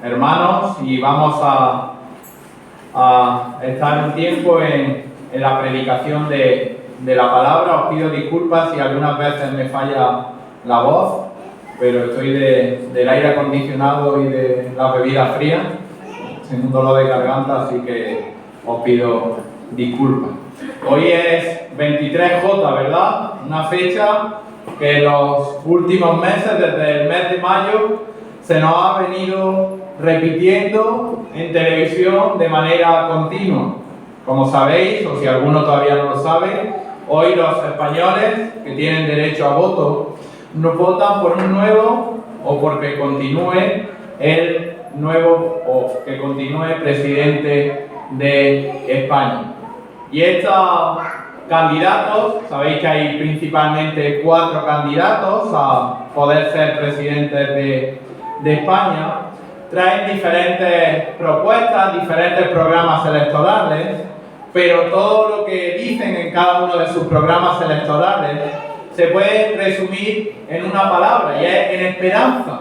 hermanos, y vamos a estar un tiempo en la predicación de la palabra. Os pido disculpas si algunas veces me falla la voz, pero estoy del aire acondicionado y de la bebida fría, sin un dolor de garganta, así que os pido disculpas. Hoy es 23J, ¿verdad? Una fecha que en los últimos meses, desde el mes de mayo, se nos ha venido repitiendo en televisión de manera continua. Como sabéis, o si alguno todavía no lo sabe, hoy los españoles que tienen derecho a voto no votan por un nuevo o porque continúe el nuevo o que continúe presidente de España. Y estos candidatos, sabéis que hay principalmente 4 candidatos a poder ser presidentes de España, traen diferentes propuestas, diferentes programas electorales, pero todo lo que dicen en cada uno de sus programas electorales se puede resumir en una palabra, y es en esperanza.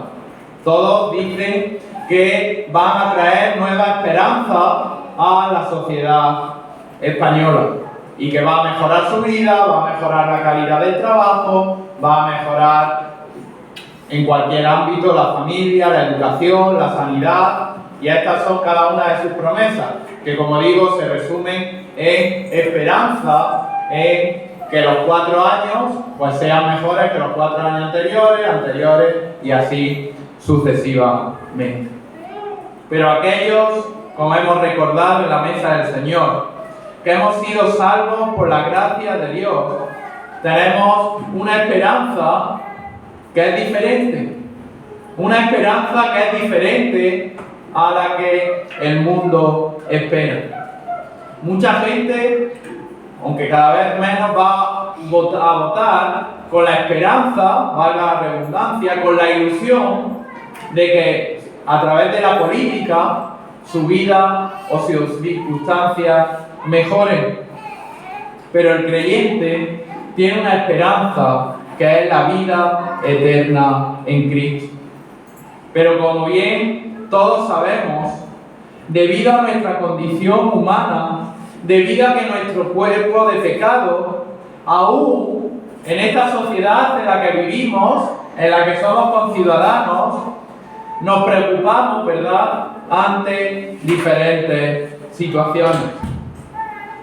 Todos dicen que van a traer nueva esperanza a la sociedad española y que va a mejorar su vida, va a mejorar la calidad del trabajo, va a mejorar en cualquier ámbito la familia, la educación, la sanidad, y estas son cada una de sus promesas, que como digo se resumen en esperanza, en que los 4 años pues sean mejores que los 4 años anteriores y así sucesivamente. Pero aquellos, como hemos recordado en la mesa del Señor, que hemos sido salvos por la gracia de Dios, tenemos una esperanza que es diferente, una esperanza que es diferente a la que el mundo espera. Mucha gente, aunque cada vez menos, va a votar con la esperanza, valga la redundancia, con la ilusión de que a través de la política su vida o sus circunstancias mejoren. Pero el creyente tiene una esperanza que es la vida eterna en Cristo. Pero como bien todos sabemos, debido a nuestra condición humana, debido a que nuestro cuerpo de pecado, aún en esta sociedad en la que vivimos, en la que somos conciudadanos, nos preocupamos, ¿verdad?, ante diferentes situaciones.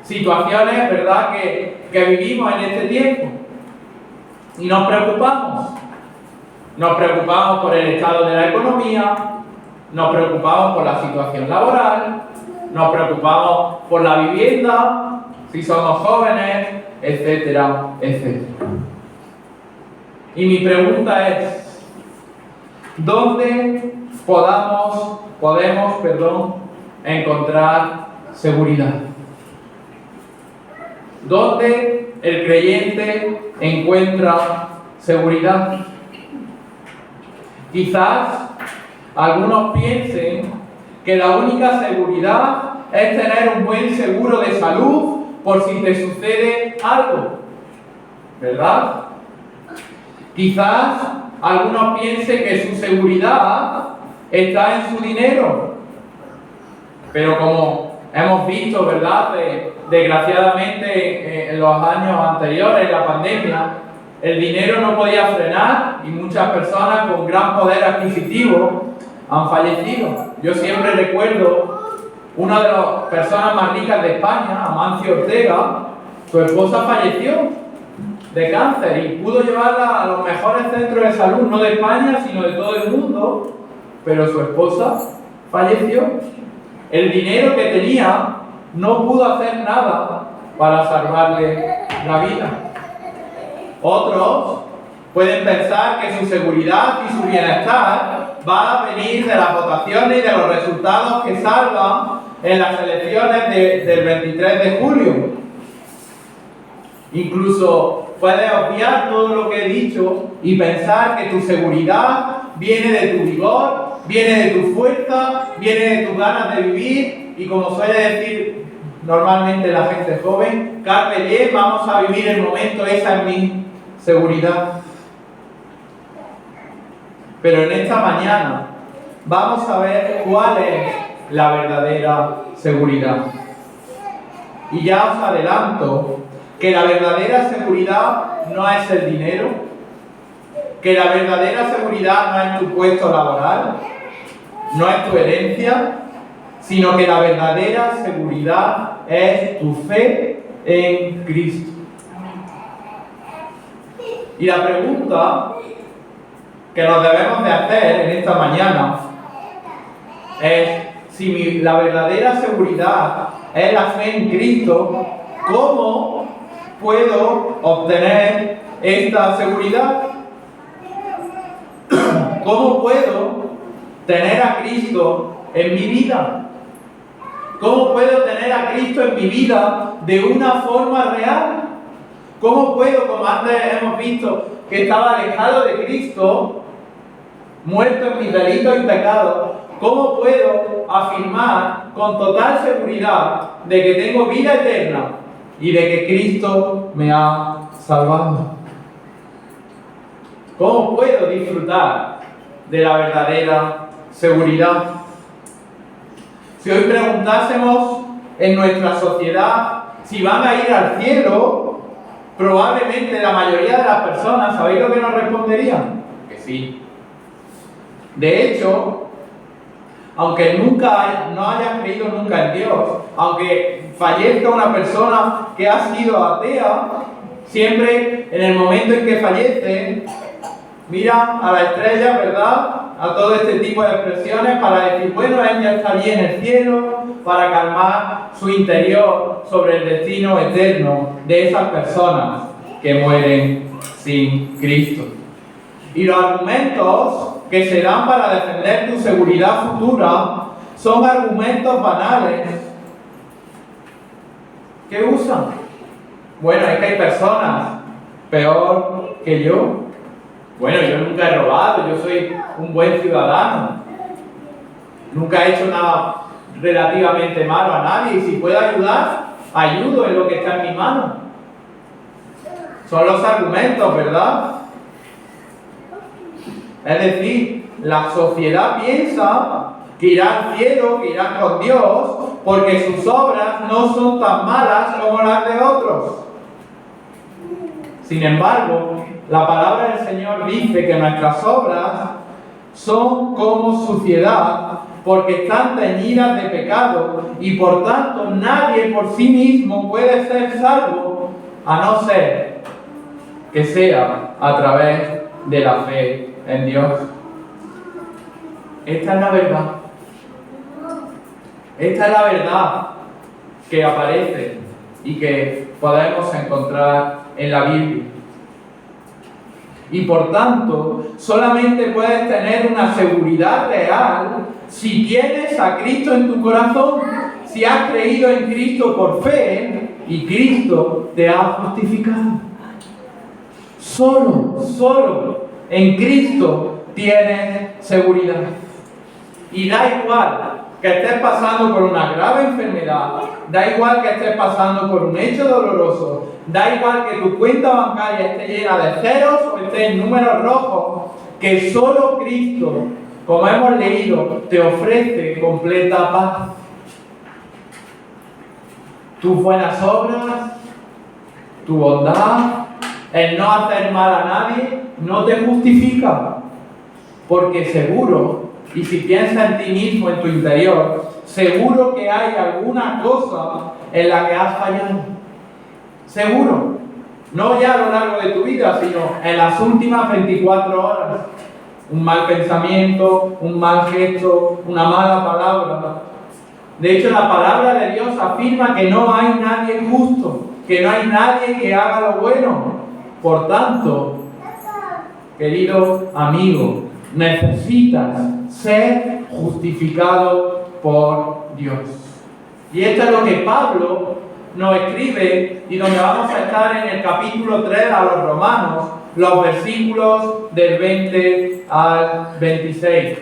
Situaciones, ¿verdad?, que vivimos en este tiempo. Y nos preocupamos. Nos preocupamos por el estado de la economía, nos preocupamos por la situación laboral, nos preocupamos por la vivienda, si somos jóvenes, etcétera, etcétera. Y mi pregunta es, ¿dónde podemos encontrar seguridad? ¿Dónde el creyente encuentra seguridad? Quizás algunos piensen que la única seguridad es tener un buen seguro de salud por si te sucede algo, ¿verdad? Quizás algunos piensen que su seguridad está en su dinero, pero como hemos visto, ¿verdad?, desgraciadamente en los años anteriores, la pandemia, el dinero no podía frenar y muchas personas con gran poder adquisitivo han fallecido. Yo siempre recuerdo una de las personas más ricas de España, Amancio Ortega. Su esposa falleció de cáncer y pudo llevarla a los mejores centros de salud, no de España, sino de todo el mundo, pero su esposa falleció. El dinero que tenía no pudo hacer nada para salvarle la vida. Otros pueden pensar que su seguridad y su bienestar va a venir de las votaciones y de los resultados que salgan en las elecciones del 23 de julio. Incluso puedes obviar todo lo que he dicho y pensar que tu seguridad viene de tu vigor, viene de tu fuerza, viene de tus ganas de vivir, y como suele decir normalmente la gente joven, carpe diem, vamos a vivir el momento, esa es mi seguridad. Pero en esta mañana vamos a ver cuál es la verdadera seguridad. Y ya os adelanto que la verdadera seguridad no es el dinero, que la verdadera seguridad no es tu puesto laboral, no es tu herencia, sino que la verdadera seguridad es tu fe en Cristo. Y la pregunta que nos debemos de hacer en esta mañana es, si la verdadera seguridad es la fe en Cristo, ¿cómo puedo obtener esta seguridad? ¿Cómo puedo tener a Cristo en mi vida? ¿Cómo puedo tener a Cristo en mi vida de una forma real? ¿Cómo puedo, como antes hemos visto, que estaba alejado de Cristo, muerto en mis delitos y pecados, cómo puedo afirmar con total seguridad de que tengo vida eterna y de que Cristo me ha salvado? ¿Cómo puedo disfrutar de la verdadera seguridad? Si hoy preguntásemos en nuestra sociedad si van a ir al cielo, probablemente la mayoría de las personas, ¿sabéis lo que nos responderían? Que sí. De hecho, aunque no hayas creído nunca en Dios, aunque fallezca una persona que ha sido atea, siempre en el momento en que fallece, mira a la estrella, ¿verdad? A todo este tipo de expresiones para decir, bueno, ella está allí en el cielo, para calmar su interior sobre el destino eterno de esas personas que mueren sin Cristo. Y los argumentos que se dan para defender tu seguridad futura son argumentos banales. ¿Qué usan? Bueno, es que hay personas peor que yo. Bueno, yo nunca he robado, yo soy un buen ciudadano. Nunca he hecho nada relativamente malo a nadie y si puedo ayudar, ayudo en lo que está en mi mano. Son los argumentos, ¿verdad? Es decir, la sociedad piensa que irán al cielo, que irán con Dios, porque sus obras no son tan malas como las de otros. Sin embargo, la palabra del Señor dice que nuestras obras son como suciedad, porque están teñidas de pecado, y por tanto nadie por sí mismo puede ser salvo, a no ser que sea a través de la fe en Dios. Esta es la verdad. Esta es la verdad que aparece y que podemos encontrar en la Biblia. Y por tanto, solamente puedes tener una seguridad real si tienes a Cristo en tu corazón, si has creído en Cristo por fe y Cristo te ha justificado. Solo en Cristo tienes seguridad. Y da igual que estés pasando por una grave enfermedad, da igual que estés pasando por un hecho doloroso, da igual que tu cuenta bancaria esté llena de ceros o esté en números rojos, que solo Cristo, como hemos leído, te ofrece completa paz. Tus buenas obras, tu bondad, el no hacer mal a nadie, no te justifica, porque seguro, y si piensas en ti mismo, en tu interior, seguro que hay alguna cosa en la que has fallado. Seguro. No ya a lo largo de tu vida, sino en las últimas 24 horas. Un mal pensamiento, un mal gesto, una mala palabra. De hecho, la palabra de Dios afirma que no hay nadie justo, que no hay nadie que haga lo bueno. Por tanto, querido amigo, necesitas ser justificado por Dios. Y esto es lo que Pablo nos escribe y donde vamos a estar en el capítulo 3 a los Romanos, los versículos del 20 al 26.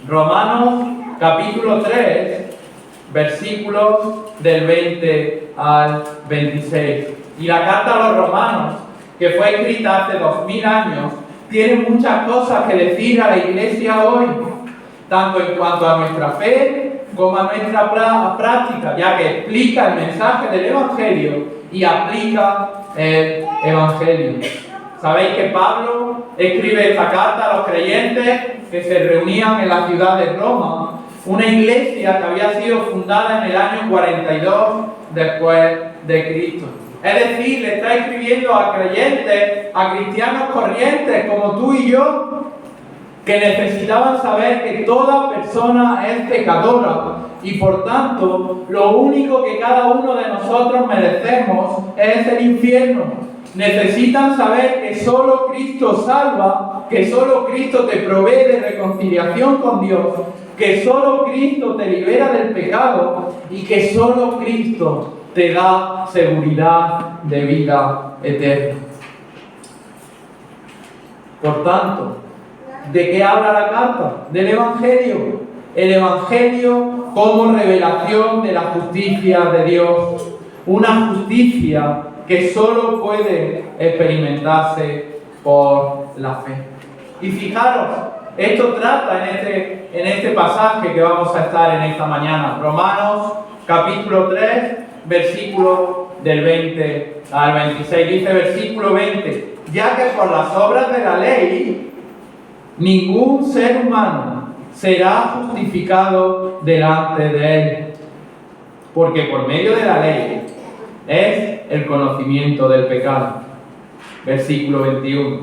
Romanos capítulo 3, versículos del 20 al 26. Y la carta a los Romanos, que fue escrita hace 2000 años, tiene muchas cosas que decir a la iglesia hoy. tanto en cuanto a nuestra fe como a nuestra práctica, ya que explica el mensaje del Evangelio y aplica el Evangelio. Sabéis que Pablo escribe esta carta a los creyentes que se reunían en la ciudad de Roma, una iglesia que había sido fundada en el año 42 después de Cristo. Es decir, le está escribiendo a creyentes, a cristianos corrientes como tú y yo, que necesitaban saber que toda persona es pecadora y por tanto lo único que cada uno de nosotros merecemos es el infierno. Necesitan saber que solo Cristo salva, que solo Cristo te provee de reconciliación con Dios, que solo Cristo te libera del pecado y que solo Cristo te da seguridad de vida eterna. Por tanto, ¿de qué habla la carta? Del Evangelio. El Evangelio como revelación de la justicia de Dios. Una justicia que solo puede experimentarse por la fe. Y fijaros, esto trata en este pasaje que vamos a estar en esta mañana. Romanos capítulo 3, versículo del 20 al 26. Dice versículo 20, ya que por las obras de la ley ningún ser humano será justificado delante de él, porque por medio de la ley es el conocimiento del pecado. Versículo 21.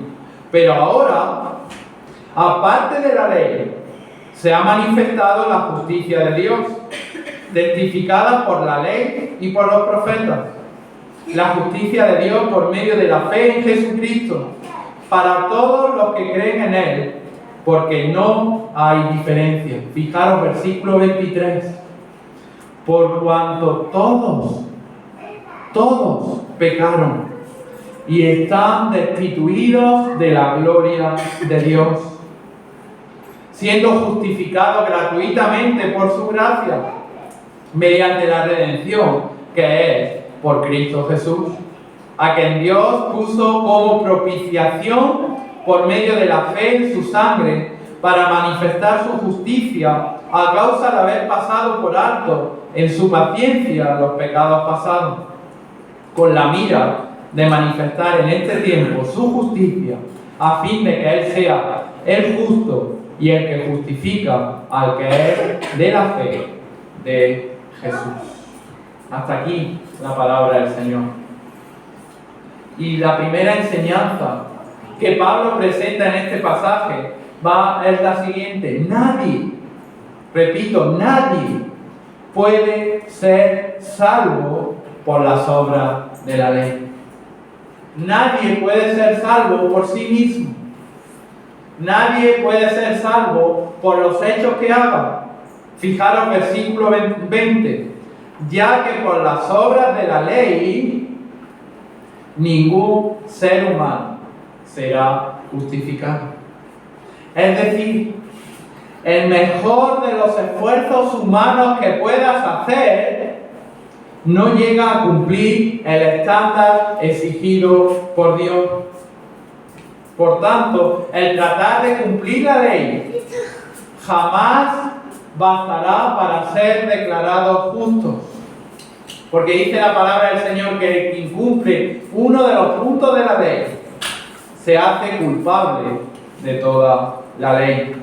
Pero ahora, aparte de la ley, se ha manifestado la justicia de Dios, testificada por la ley y por los profetas. La justicia de Dios por medio de la fe en Jesucristo, para todos los que creen en Él, porque no hay diferencia. Fijaros, versículo 23. Por cuanto todos pecaron y están destituidos de la gloria de Dios, siendo justificados gratuitamente por su gracia, mediante la redención que es por Cristo Jesús, a quien Dios puso como propiciación por medio de la fe en su sangre, para manifestar su justicia a causa de haber pasado por alto en su paciencia los pecados pasados, con la mira de manifestar en este tiempo su justicia, a fin de que Él sea el justo y el que justifica al que es de la fe de Jesús. Hasta aquí la palabra del Señor. Y la primera enseñanza que Pablo presenta en este pasaje es la siguiente: nadie, repito, nadie puede ser salvo por las obras de la ley. Nadie puede ser salvo por sí mismo. Nadie puede ser salvo por los hechos que haga. Fijaros versículo 20. Ya que por las obras de la ley ningún ser humano será justificado. Es decir, el mejor de los esfuerzos humanos que puedas hacer no llega a cumplir el estándar exigido por Dios. Por tanto, el tratar de cumplir la ley jamás bastará para ser declarados justos. Porque dice la palabra del Señor que el que incumple uno de los puntos de la ley se hace culpable de toda la ley.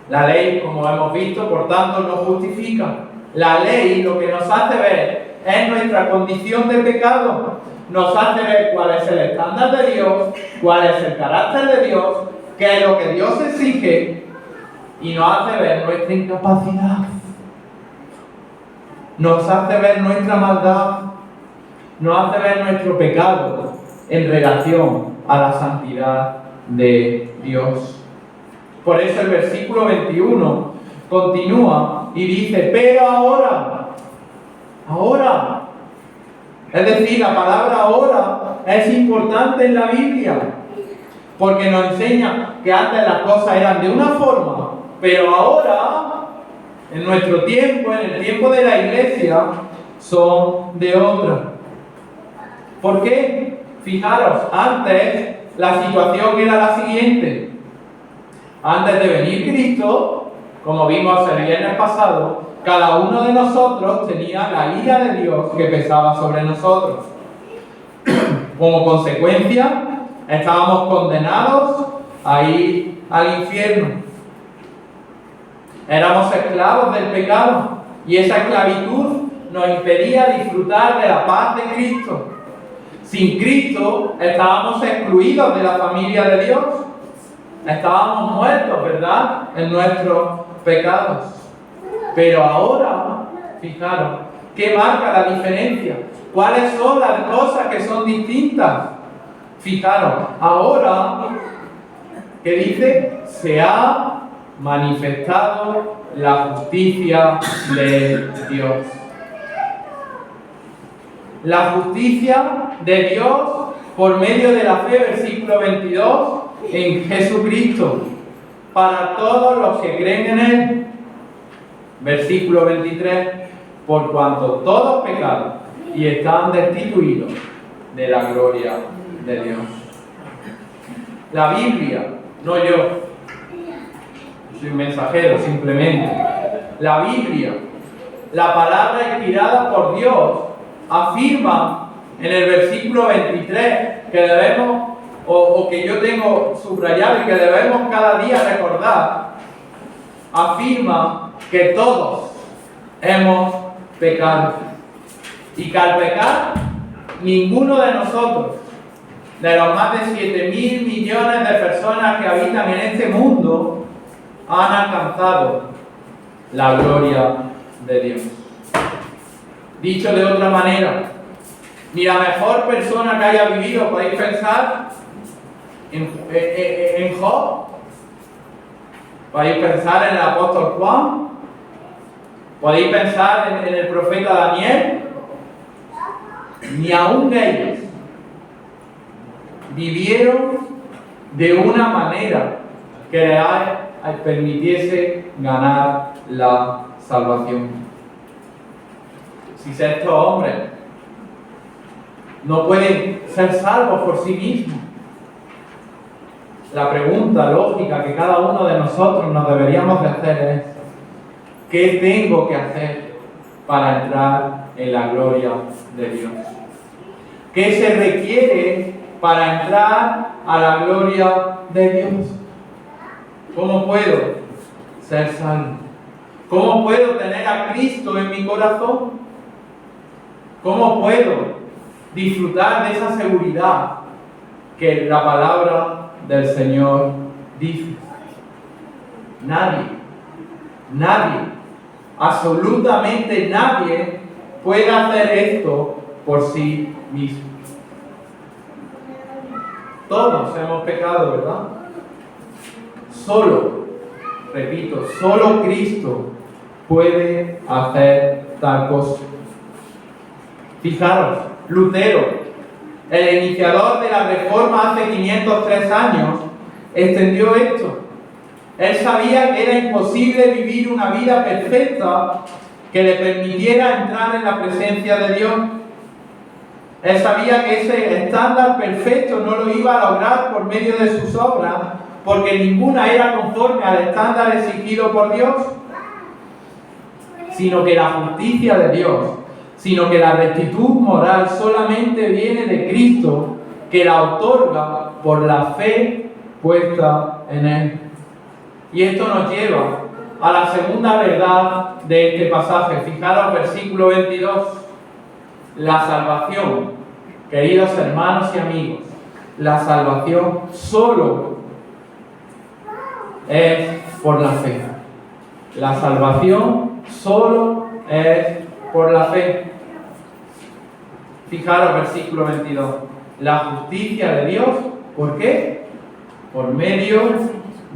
La ley, como hemos visto, por tanto, nos justifica. La ley lo que nos hace ver es nuestra condición de pecado. Nos hace ver cuál es el estándar de Dios, cuál es el carácter de Dios, qué es lo que Dios exige, y nos hace ver nuestra incapacidad. Nos hace ver nuestra maldad, nos hace ver nuestro pecado en relación a la santidad de Dios. Por eso el versículo 21 continúa y dice, pero ahora, es decir, la palabra ahora es importante en la Biblia, porque nos enseña que antes las cosas eran de una forma, pero ahora, en nuestro tiempo, en el tiempo de la iglesia, son de otra. ¿Por qué? Fijaros, antes la situación era la siguiente. Antes de venir Cristo, como vimos el viernes pasado, cada uno de nosotros tenía la ira de Dios que pesaba sobre nosotros. Como consecuencia, estábamos condenados a ir al infierno. Éramos esclavos del pecado y esa esclavitud nos impedía disfrutar de la paz de Cristo. Sin Cristo estábamos excluidos de la familia de Dios. Estábamos muertos, ¿verdad?, en nuestros pecados. Pero ahora, fijaros, ¿qué marca la diferencia? ¿Cuáles son las cosas que son distintas? Fijaros, ahora, ¿qué dice? Se ha manifestado la justicia de Dios. La justicia de Dios por medio de la fe, versículo 22, en Jesucristo, para todos los que creen en Él. Versículo 23, por cuanto todos pecaron y están destituidos de la gloria de Dios. La Biblia, no yo, soy un mensajero simplemente. La Biblia, la palabra inspirada por Dios, afirma en el versículo 23 que debemos, o que yo tengo subrayado y que debemos cada día recordar, afirma que todos hemos pecado y que al pecar ninguno de nosotros, de los más de 7.000 millones de personas que habitan en este mundo, han alcanzado la gloria de Dios. Dicho de otra manera, ni la mejor persona que haya vivido, podéis pensar en Job, podéis pensar en el apóstol Juan, podéis pensar en el profeta Daniel, ni aún ellos vivieron de una manera que les permitiese ganar la salvación. Si estos hombres no pueden ser salvos por sí mismos, la pregunta lógica que cada uno de nosotros nos deberíamos de hacer es: ¿qué tengo que hacer para entrar en la gloria de Dios? ¿Qué se requiere para entrar a la gloria de Dios? ¿Cómo puedo ser salvo? ¿Cómo puedo tener a Cristo en mi corazón? ¿Cómo puedo disfrutar de esa seguridad que la palabra del Señor dice? Nadie, absolutamente nadie puede hacer esto por sí mismo. Todos hemos pecado, ¿verdad? Solo Cristo puede hacer tal cosa. Fijaros, Lutero, el iniciador de la Reforma hace 503 años, extendió esto. Él sabía que era imposible vivir una vida perfecta que le permitiera entrar en la presencia de Dios. Él sabía que ese estándar perfecto no lo iba a lograr por medio de sus obras, porque ninguna era conforme al estándar exigido por Dios, sino que la justicia de Dios, sino que la rectitud moral solamente viene de Cristo, que la otorga por la fe puesta en Él. Y esto nos lleva a la segunda verdad de este pasaje. Fijaros, versículo 22. La salvación, queridos hermanos y amigos, la salvación solo es por la fe. La salvación solo es por la fe. Fijaros, versículo 22. La justicia de Dios, ¿por qué? Por medio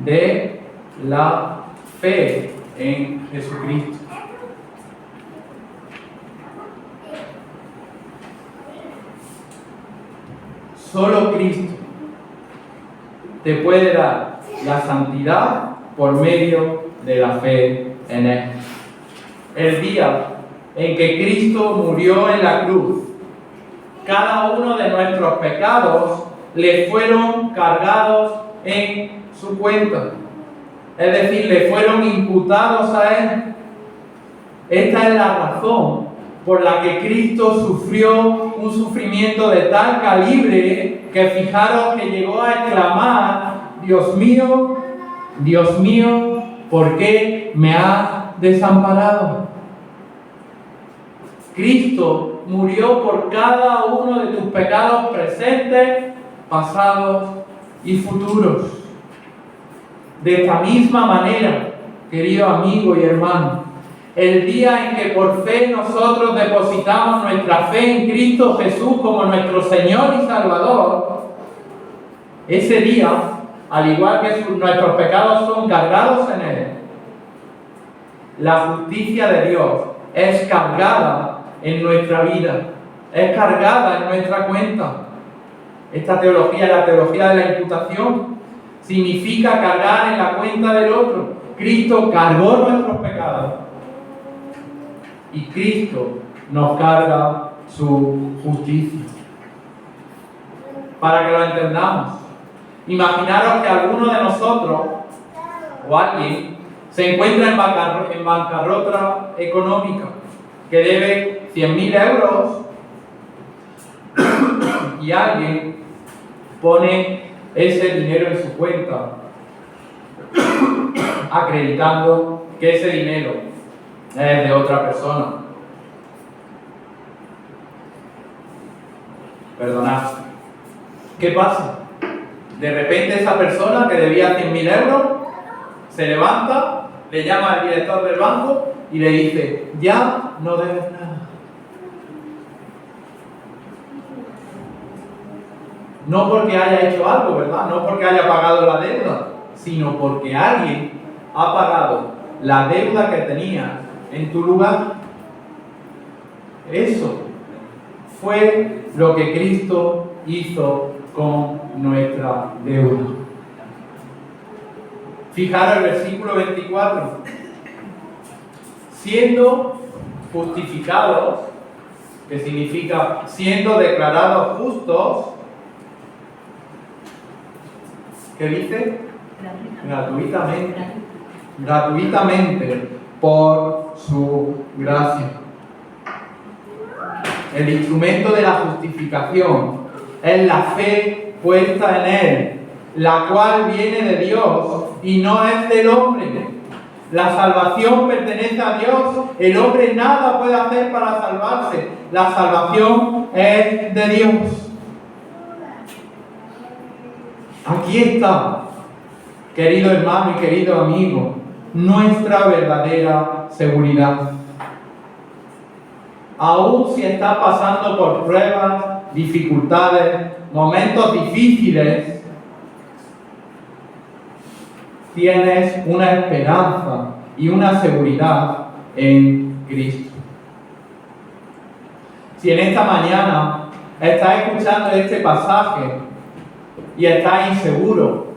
de la fe en Jesucristo. Solo Cristo te puede dar la santidad por medio de la fe en Él. El día en que Cristo murió en la cruz, cada uno de nuestros pecados le fueron cargados en su cuenta. Es decir, le fueron imputados a Él. Esta es la razón por la que Cristo sufrió un sufrimiento de tal calibre que fijaros que llegó a exclamar: Dios mío, ¿por qué me has desamparado? Cristo murió por cada uno de tus pecados presentes, pasados y futuros. De esta misma manera, querido amigo y hermano, el día en que por fe nosotros depositamos nuestra fe en Cristo Jesús como nuestro Señor y Salvador, ese día, al igual que nuestros pecados son cargados en Él, la justicia de Dios es cargada en nuestra vida, es cargada en nuestra cuenta. Esta teología, la teología de la imputación, significa cargar en la cuenta del otro. Cristo cargó nuestros pecados y Cristo nos carga su justicia. Para que lo entendamos, imaginaros que alguno de nosotros o alguien se encuentra en bancarrota económica, que debe 100.000 euros y alguien pone ese dinero en su cuenta acreditando que ese dinero es de otra persona. Perdonad. ¿Qué pasa? De repente esa persona que debía 100.000 euros se levanta, le llama al director del banco y le dice: ya no debes nada. No porque haya hecho algo, ¿verdad? No porque haya pagado la deuda, sino porque alguien ha pagado la deuda que tenía en tu lugar. Eso fue lo que Cristo hizo con nuestra deuda. Fijaros el versículo 24. Siendo justificados, que significa siendo declarados justos, ¿qué dice? Gratuitamente por su gracia. El instrumento de la justificación es la fe puesta en Él, la cual viene de Dios y no es del hombre. La salvación pertenece a Dios. El hombre nada puede hacer para salvarse. La salvación es de Dios. Aquí está, querido hermano y querido amigo, nuestra verdadera seguridad. Aún si estás pasando por pruebas, dificultades, momentos difíciles, tienes una esperanza y una seguridad en Cristo. Si en esta mañana estás escuchando este pasaje y estás inseguro,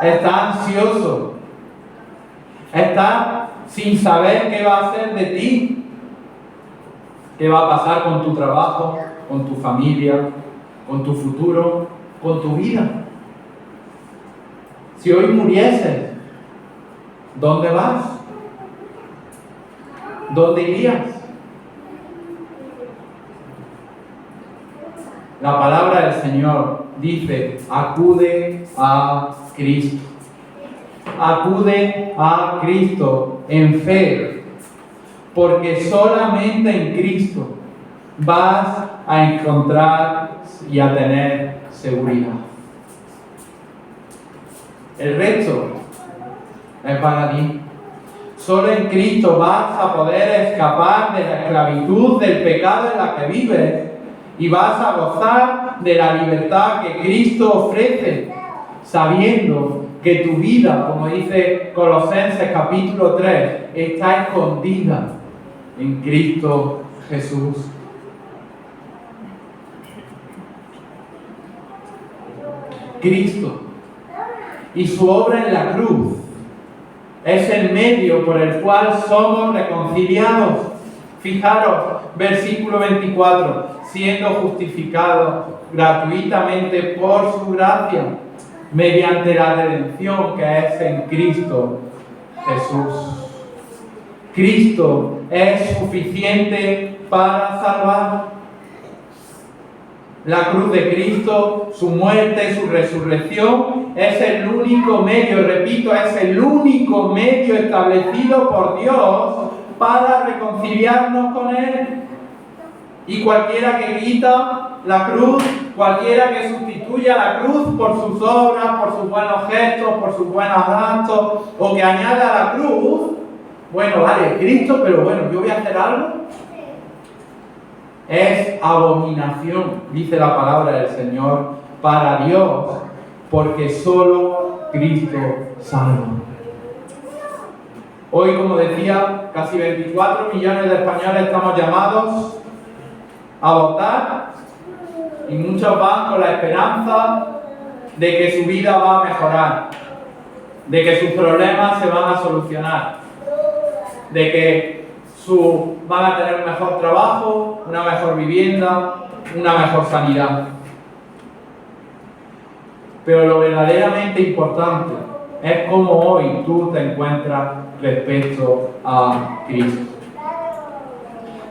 estás ansioso, estás sin saber qué va a hacer de ti, qué va a pasar con tu trabajo, con tu familia, con tu futuro, con tu vida. Si hoy murieses, ¿dónde vas? ¿Dónde irías? La palabra del Señor dice: acude a Cristo. Acude a Cristo en fe, porque solamente en Cristo vas a encontrar y a tener seguridad. El resto es para ti. Solo en Cristo vas a poder escapar de la esclavitud del pecado en la que vives y vas a gozar de la libertad que Cristo ofrece, sabiendo que tu vida, como dice Colosenses capítulo 3, está escondida en Cristo Jesús. Cristo y su obra en la cruz es el medio por el cual somos reconciliados. Fijaros, versículo 24, siendo justificados gratuitamente por su gracia. mediante la redención que es en Cristo Jesús. Cristo es suficiente para salvar. La cruz de Cristo, su muerte, su resurrección, es el único medio, repito, es el único medio establecido por Dios para reconciliarnos con Él. Y cualquiera que quita la cruz, cualquiera que sustituya la cruz por sus obras, por sus buenos gestos, por sus buenos actos, o que añada a la cruz, bueno, vale, Cristo, pero bueno, yo voy a hacer algo. Es abominación, dice la palabra del Señor, para Dios, porque solo Cristo salva. Hoy, como decía, casi 24 millones de españoles estamos llamados a votar y muchos van con la esperanza de que su vida va a mejorar, de que sus problemas se van a solucionar, de que van a tener un mejor trabajo, una mejor vivienda, una mejor sanidad. Pero lo verdaderamente importante es cómo hoy tú te encuentras respecto a Cristo.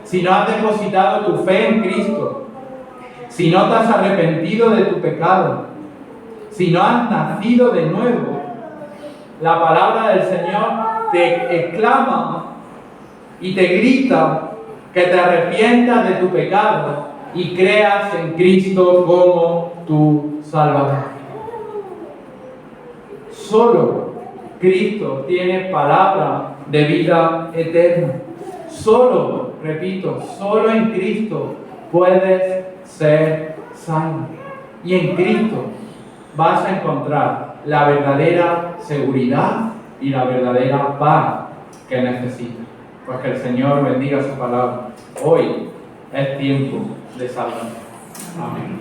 Si no has depositado tu fe en Cristo, si no te has arrepentido de tu pecado, si no has nacido de nuevo, la palabra del Señor te exclama y te grita que te arrepientas de tu pecado y creas en Cristo como tu Salvador. Solo Cristo tiene palabra de vida eterna. Solo, repito, solo en Cristo puedes ser salvo. Y en Cristo vas a encontrar la verdadera seguridad y la verdadera paz que necesitas. Pues que el Señor bendiga su palabra. Hoy es tiempo de salvación. Amén.